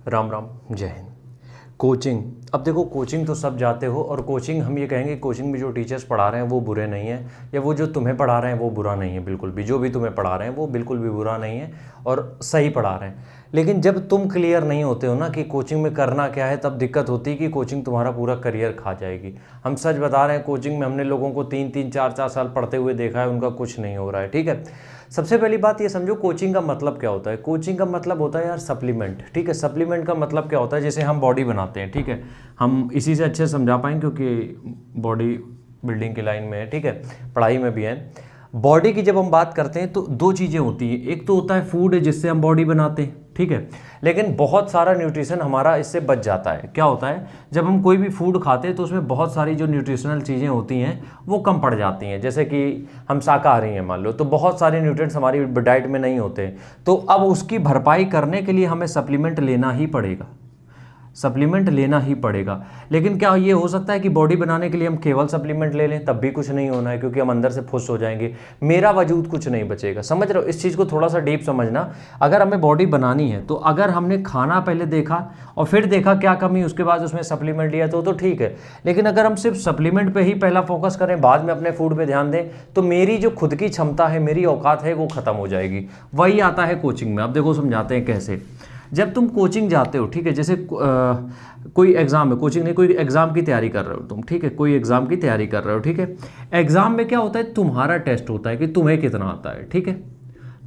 राम राम, जय हिंद। कोचिंग, अब देखो कोचिंग तो सब जाते हो, और कोचिंग हम ये कहेंगे कोचिंग में जो टीचर्स पढ़ा रहे हैं वो बुरे नहीं हैं, या वो जो तुम्हें पढ़ा रहे हैं वो बुरा नहीं है, बिल्कुल भी जो भी तुम्हें पढ़ा रहे हैं वो बिल्कुल भी बुरा नहीं है और सही पढ़ा रहे हैं। लेकिन जब तुम क्लियर नहीं होते हो ना कि कोचिंग में करना क्या है, तब दिक्कत होती है कि कोचिंग तुम्हारा पूरा करियर खा जाएगी। हम सच बता रहे हैं, कोचिंग में हमने लोगों को 3-3, 4-4 साल पढ़ते हुए देखा है, उनका कुछ नहीं हो रहा है। ठीक है, सबसे पहली बात ये समझो कोचिंग का मतलब क्या होता है। कोचिंग का मतलब होता है यार सप्लीमेंट। ठीक है, सप्लीमेंट का मतलब क्या होता है, जैसे हम बॉडी बनाते हैं, ठीक है, हम इसी से अच्छे से समझा पाएंगे क्योंकि बॉडी बिल्डिंग की लाइन में है, ठीक है, पढ़ाई में भी है। बॉडी की जब हम बात करते हैं तो दो चीज़ें होती हैं, एक तो होता है फूड जिससे हम बॉडी बनाते हैं, ठीक है, लेकिन बहुत सारा न्यूट्रिशन हमारा इससे बच जाता है। क्या होता है, जब हम कोई भी फूड खाते हैं तो उसमें बहुत सारी जो न्यूट्रिशनल चीज़ें होती हैं वो कम पड़ जाती हैं। जैसे कि हम शाकाहारी हैं मान लो, तो बहुत सारे न्यूट्रिएंट्स हमारी डाइट में नहीं होते, तो अब उसकी भरपाई करने के लिए हमें सप्लीमेंट लेना ही पड़ेगा, सप्लीमेंट लेना ही पड़ेगा। लेकिन क्या ये हो सकता है कि बॉडी बनाने के लिए हम केवल सप्लीमेंट ले लें, तब भी कुछ नहीं होना है, क्योंकि हम अंदर से फुस हो जाएंगे, मेरा वजूद कुछ नहीं बचेगा। समझ रहे हो, इस चीज़ को थोड़ा सा डीप समझना। अगर हमें बॉडी बनानी है तो अगर हमने खाना पहले देखा और फिर देखा क्या कमी, उसके बाद उसमें सप्लीमेंट लिया तो ठीक है। लेकिन अगर हम सिर्फ सप्लीमेंट पे ही पहला फोकस करें, बाद में अपने फूड पे ध्यान दें, तो मेरी जो खुद की क्षमता है, मेरी औकात है, वो खत्म हो जाएगी। वही आता है कोचिंग में। अब देखो समझाते हैं कैसे। जब तुम कोचिंग जाते हो, ठीक है, जैसे कोई एग्ज़ाम है, कोचिंग नहीं, कोई एग्ज़ाम की तैयारी कर रहे हो तुम, ठीक है, कोई एग्ज़ाम की तैयारी कर रहे हो, ठीक है। एग्ज़ाम में क्या होता है, तुम्हारा टेस्ट होता है कि तुम्हें कितना आता है, ठीक है,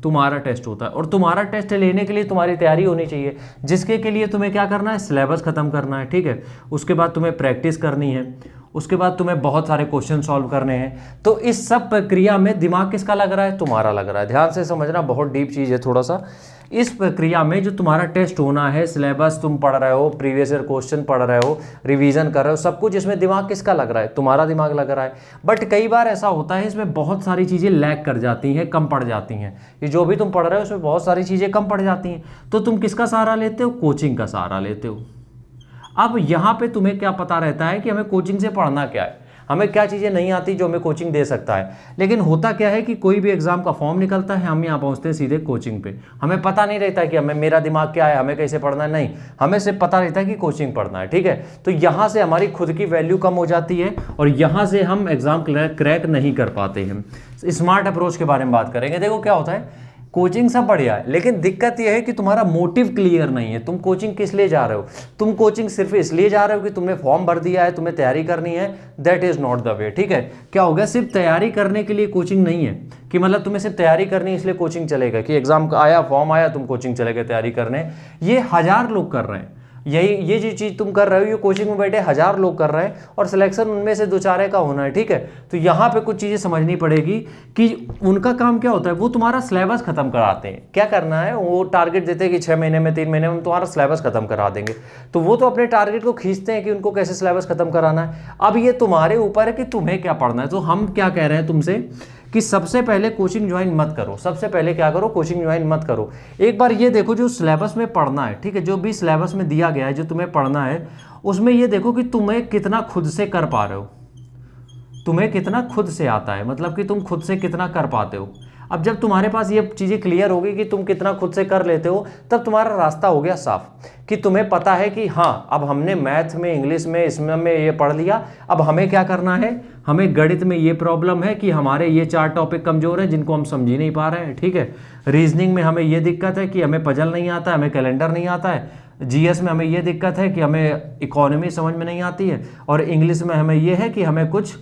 तुम्हारा टेस्ट होता है, और तुम्हारा टेस्ट लेने के लिए तुम्हारी तैयारी होनी चाहिए, जिसके के लिए तुम्हें क्या करना है, सिलेबस खत्म करना है, ठीक है। उसके बाद तुम्हें प्रैक्टिस करनी है, उसके बाद तुम्हें बहुत सारे क्वेश्चन सॉल्व करने हैं। तो इस सब प्रक्रिया में दिमाग किसका लग रहा है, तुम्हारा लग रहा है। ध्यान से समझना, बहुत डीप चीज़ है थोड़ा सा। इस प्रक्रिया में जो तुम्हारा टेस्ट होना है, सिलेबस तुम पढ़ रहे हो, प्रीवियस ईयर क्वेश्चन पढ़ रहे हो, रिवीजन कर रहे हो, सब कुछ इसमें दिमाग किसका लग रहा है, तुम्हारा दिमाग लग रहा है। बट कई बार ऐसा होता है इसमें बहुत सारी चीज़ें लैग कर जाती हैं, कम पड़ जाती हैं। ये जो भी तुम पढ़ रहे हो उसमें बहुत सारी चीज़ें कम पड़ जाती हैं, तो तुम किसका सहारा लेते हो, कोचिंग का सहारा लेते हो। अब यहाँ पे तुम्हें क्या पता रहता है कि हमें कोचिंग से पढ़ना क्या है, हमें क्या चीज़ें नहीं आती जो हमें कोचिंग दे सकता है। लेकिन होता क्या है कि कोई भी एग्जाम का फॉर्म निकलता है, हम यहाँ पहुँचते हैं सीधे कोचिंग पे, हमें पता नहीं रहता कि हमें मेरा दिमाग क्या है, हमें कैसे पढ़ना है, नहीं, हमें सिर्फ पता रहता है कि कोचिंग पढ़ना है, ठीक है। तो यहाँ से हमारी खुद की वैल्यू कम हो जाती है और यहाँ से हम एग्जाम क्रैक नहीं कर पाते हैं। स्मार्ट अप्रोच के बारे में बात करेंगे। देखो क्या होता है, कोचिंग सब बढ़िया है, लेकिन दिक्कत यह है कि तुम्हारा मोटिव क्लियर नहीं है। तुम कोचिंग किस लिए जा रहे हो, तुम कोचिंग सिर्फ इसलिए जा रहे हो कि तुमने फॉर्म भर दिया है, तुम्हें तैयारी करनी है, that is not the way, ठीक है। क्या हो गया, सिर्फ तैयारी करने के लिए कोचिंग नहीं है कि मतलब तुम्हें सिर्फ तैयारी करनी है इसलिए कोचिंग चलेगा, कि एग्जाम आया, फॉर्म आया, तुम कोचिंग चले गए तैयारी करने। ये 1000 लोग कर रहे हैं, ये जो चीज़ तुम कर रहे हो, ये कोचिंग में बैठे 1000 लोग कर रहे हैं, और सिलेक्शन उनमें से 2-4 का होना है, ठीक है। तो यहाँ पे कुछ चीज़ें समझनी पड़ेगी कि उनका काम क्या होता है, वो तुम्हारा सिलेबस खत्म कराते हैं। क्या करना है, वो टारगेट देते हैं कि 6 महीने में, 3 महीने में तुम्हारा सिलेबस खत्म करा देंगे। तो वो तो अपने टारगेट को खींचते हैं कि उनको कैसे सिलेबस खत्म कराना है। अब ये तुम्हारे ऊपर है कि तुम्हें क्या पढ़ना है। तो हम क्या कह रहे हैं तुमसे कि सबसे पहले कोचिंग ज्वाइन मत करो। सबसे पहले क्या करो, कोचिंग ज्वाइन मत करो। एक बार ये देखो जो सिलेबस में पढ़ना है, ठीक है, जो भी सिलेबस में दिया गया है, जो तुम्हें पढ़ना है, उसमें ये देखो कि तुम्हें कितना खुद से कर पा रहे हो, तुम्हें कितना खुद से आता है, मतलब कि तुम खुद से कितना कर पाते हो। अब जब तुम्हारे पास ये चीज़ें क्लियर होगी कि तुम कितना खुद से कर लेते हो, तब तुम्हारा रास्ता हो गया साफ, कि तुम्हें पता है कि हाँ, अब हमने मैथ में, इंग्लिश में, इसमें ये पढ़ लिया, अब हमें क्या करना है, हमें गणित में ये प्रॉब्लम है कि हमारे ये 4 टॉपिक कमज़ोर हैं जिनको हम समझ ही नहीं पा रहे हैं, ठीक है। रीजनिंग में हमें ये दिक्कत है कि हमें पजल नहीं आता है, हमें कैलेंडर नहीं आता है। जीएस में हमें ये दिक्कत है कि हमें इकोनॉमी समझ में नहीं आती है, और इंग्लिश में हमें ये है कि हमें कुछ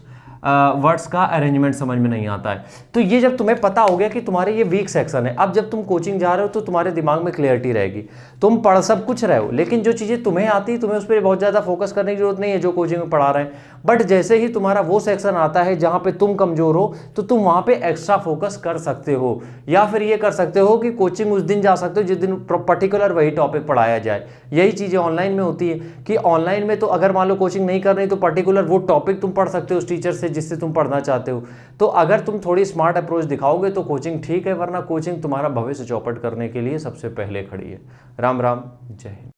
वर्ड्स का अरेंजमेंट समझ में नहीं आता है। तो ये जब तुम्हें पता हो गया कि तुम्हारे ये वीक सेक्शन है, अब जब तुम कोचिंग जा रहे हो तो तुम्हारे दिमाग में क्लियरिटी रहेगी। तुम पढ़ सब कुछ रहे हो, लेकिन जो चीज़ें तुम्हें आती, तुम्हें उस पर बहुत ज़्यादा फोकस करने की जरूरत नहीं है जो कोचिंग में पढ़ा रहे हैं। बट जैसे ही तुम्हारा वो सेक्शन आता है जहाँ पे तुम कमज़ोर हो, तो तुम वहाँ पे एक्स्ट्रा फोकस कर सकते हो, या फिर ये कर सकते हो कि कोचिंग उस दिन जा सकते हो जिस दिन पर्टिकुलर वही टॉपिक पढ़ाया जाए। यही चीज़ें ऑनलाइन में होती है कि ऑनलाइन में तो अगर मान लो कोचिंग नहीं कर रही तो पर्टिकुलर वो टॉपिक तुम पढ़ सकते हो उस टीचर से जिससे तुम पढ़ना चाहते हो। तो अगर तुम थोड़ी स्मार्ट अप्रोच दिखाओगे तो कोचिंग ठीक है, वरना कोचिंग तुम्हारा भविष्य चौपट करने के लिए सबसे पहले खड़ी है। राम राम, जय हिंद।